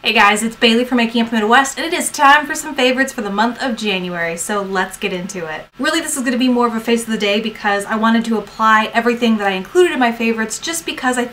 Hey guys, it's Bailey from Making Up the Midwest, and it is time for some favorites for the month of January, so let's get into it. Really, this is going to be more of a face of the day because I wanted to apply everything that I included in my favorites just because I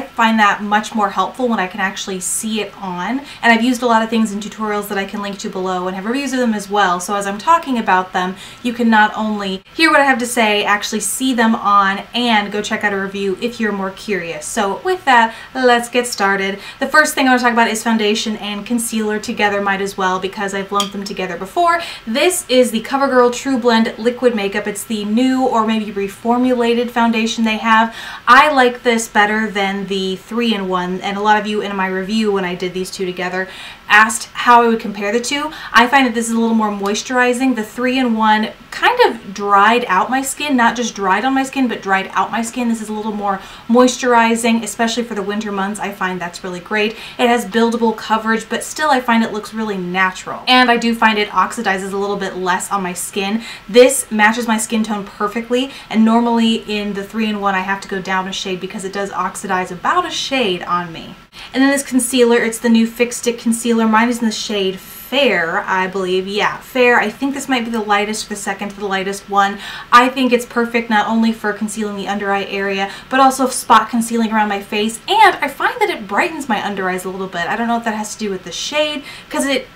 find that much more helpful when I can actually see it on. And I've used a lot of things in tutorials that I can link to below and have reviews of them as well, so as I'm talking about them, you can not only hear what I have to say, actually see them on, and go check out a review if you're more curious. So with that, let's get started. The first thing I want to talk about is foundation and concealer together, might as well, because I've lumped them together before. This is the CoverGirl True Blend Liquid Makeup. It's the new or maybe reformulated foundation they have. I like this better than the 3-in-1, and a lot of you in my review when I did these two together asked how I would compare the two. I find that this is a little more moisturizing. The 3-in-1 kind of dried out my skin, not just dried on my skin, but dried out my skin. This is a little more moisturizing, especially for the winter months. I find that's really great. It has buildable coverage, but still I find it looks really natural. And I do find it oxidizes a little bit less on my skin. This matches my skin tone perfectly, and normally in the 3-in-1 I have to go down a shade because it does oxidize about a shade on me. And then this concealer, it's the new Fix Stick Concealer. Mine is in the shade Fair, I believe. Yeah, Fair. I think this might be the lightest, the second to the lightest one. I think it's perfect not only for concealing the under eye area, but also spot concealing around my face. And I find that it brightens my under eyes a little bit. I don't know if that has to do with the shade, because it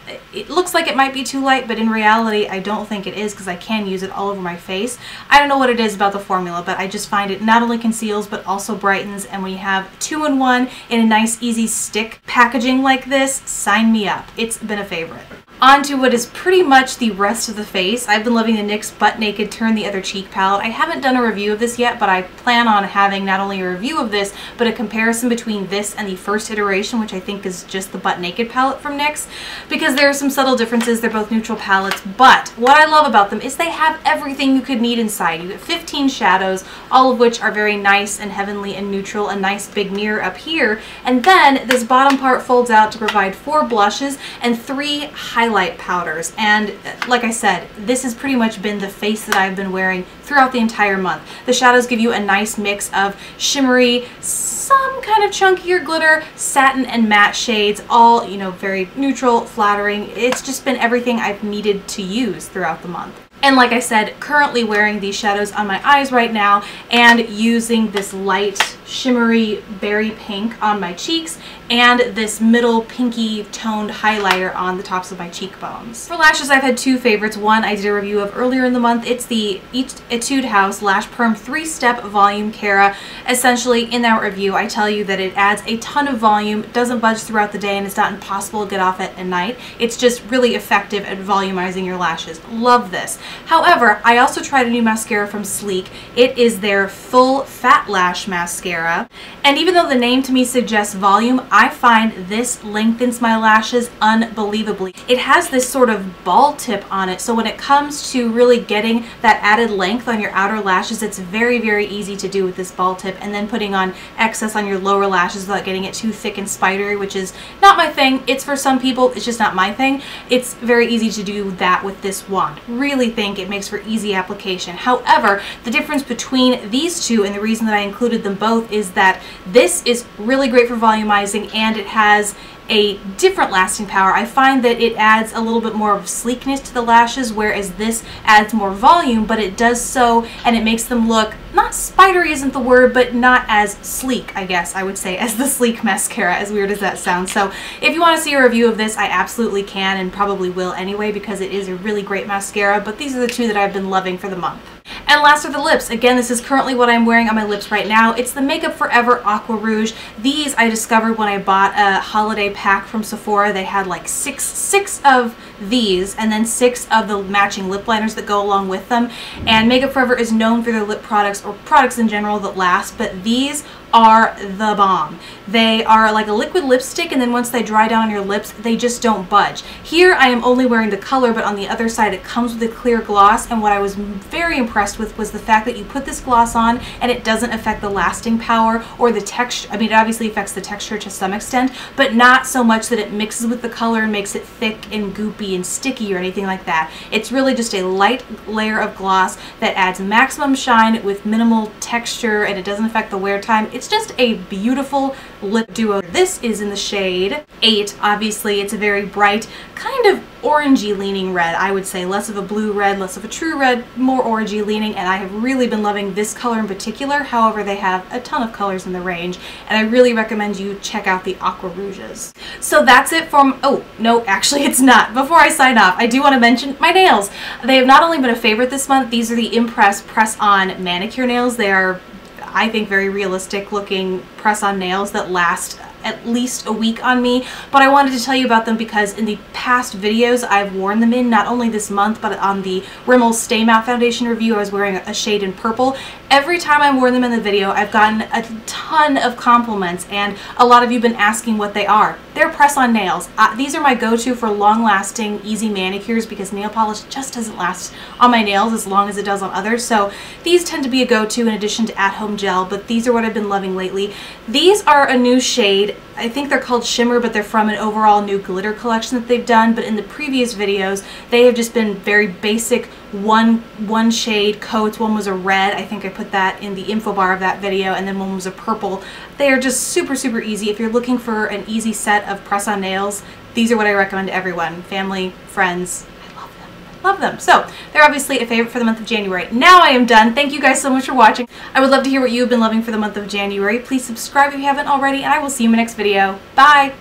looks like it might be too light, but in reality, I don't think it is, because I can use it all over my face. I don't know what it is about the formula, but I just find it not only conceals, but also brightens. And when you have 2-in-1 in a nice, easy stick packaging like this, sign me up. It's been a favorite. On to what is pretty much the rest of the face. I've been loving the NYX Butt Naked Turn the Other Cheek palette. I haven't done a review of this yet, but I plan on having not only a review of this, but a comparison between this and the first iteration, which I think is just the Butt Naked palette from NYX, because there are some subtle differences. They're both neutral palettes, but what I love about them is they have everything you could need inside. You get 15 shadows, all of which are very nice and heavenly and neutral, a nice big mirror up here, and then this bottom part folds out to provide 4 blushes and 3 highlight powders. And like I said, this has pretty much been the face that I've been wearing throughout the entire month. The shadows give you a nice mix of shimmery, some kind of chunkier glitter, satin, and matte shades, all, you know, very neutral, flattering. It's just been everything I've needed to use throughout the month. And like I said, currently wearing these shadows on my eyes right now and using this light shimmery berry pink on my cheeks and this middle pinky toned highlighter on the tops of my cheekbones. For lashes, I've had 2 favorites. One I did a review of earlier in the month. It's the Etude House Lash Perm 3-Step Volume Cara. Essentially, in that review, I tell you that it adds a ton of volume, doesn't budge throughout the day, and it's not impossible to get off at night. It's just really effective at volumizing your lashes. Love this. However, I also tried a new mascara from Sleek. It is their Full Fat Lash Mascara. And even though the name to me suggests volume, I find this lengthens my lashes unbelievably. It has this sort of ball tip on it, so when it comes to really getting that added length on your outer lashes, it's very, very easy to do with this ball tip, and then putting on excess on your lower lashes without getting it too thick and spidery, which is not my thing. It's for some people, it's just not my thing. It's very easy to do that with this wand. Really think it makes for easy application. However, the difference between these two, and the reason that I included them both, is that this is really great for volumizing, and it has a different lasting power. I find that it adds a little bit more of sleekness to the lashes, whereas this adds more volume, but it does so, and it makes them look, not spidery isn't the word, but not as sleek, I guess I would say, as the Sleek mascara, as weird as that sounds. So if you want to see a review of this, I absolutely can, and probably will anyway, because it is a really great mascara, but these are the 2 that I've been loving for the month. And last are the lips. Again, this is currently what I'm wearing on my lips right now. It's the Makeup Forever Aqua Rouge. These I discovered when I bought a holiday pack from Sephora. They had like six of these, and then 6 of the matching lip liners that go along with them. And Makeup Forever is known for their lip products, or products in general, that last, but these are the bomb. They are like a liquid lipstick, and then once they dry down on your lips, they just don't budge. Here I am only wearing the color, but on the other side it comes with a clear gloss, and what I was very impressed with was the fact that you put this gloss on and it doesn't affect the lasting power or the texture. I mean, it obviously affects the texture to some extent, but not so much that it mixes with the color and makes it thick and goopy and sticky or anything like that. It's really just a light layer of gloss that adds maximum shine with minimal texture, and it doesn't affect the wear time. It's just a beautiful, lip duo. This is in the shade 8. Obviously, it's a very bright, kind of orangey leaning red, I would say. Less of a blue red, less of a true red, more orangey leaning, and I have really been loving this color in particular. However, they have a ton of colors in the range, and I really recommend you check out the Aqua Rouges. So that's it from, oh, no, actually it's not. Before I sign off, I do want to mention my nails. They have not only been a favorite this month, these are the Impress press-on manicure nails. They are, I think, very realistic looking press-on nails that last at least a week on me, but I wanted to tell you about them because in the past videos I've worn them in, not only this month, but on the Rimmel Stay Matte Foundation review I was wearing a shade in purple. Every time I wore them in the video, I've gotten a ton of compliments, and a lot of you have been asking what they are. They're press-on nails. These are my go-to for long-lasting, easy manicures because nail polish just doesn't last on my nails as long as it does on others, so these tend to be a go-to in addition to at-home gel, but these are what I've been loving lately. These are a new shade. I think they're called Shimmer, but they're from an overall new glitter collection that they've done, but in the previous videos, they have just been very basic one shade coats. One was a red, I think I put that in the info bar of that video, and then one was a purple. They are just super, super easy. If you're looking for an easy set of press-on nails, these are what I recommend to everyone. Family, friends, I love them. Love them. So they're obviously a favorite for the month of January. Now I am done. Thank you guys so much for watching. I would love to hear what you've been loving for the month of January. Please subscribe if you haven't already, and I will see you in my next video. Bye!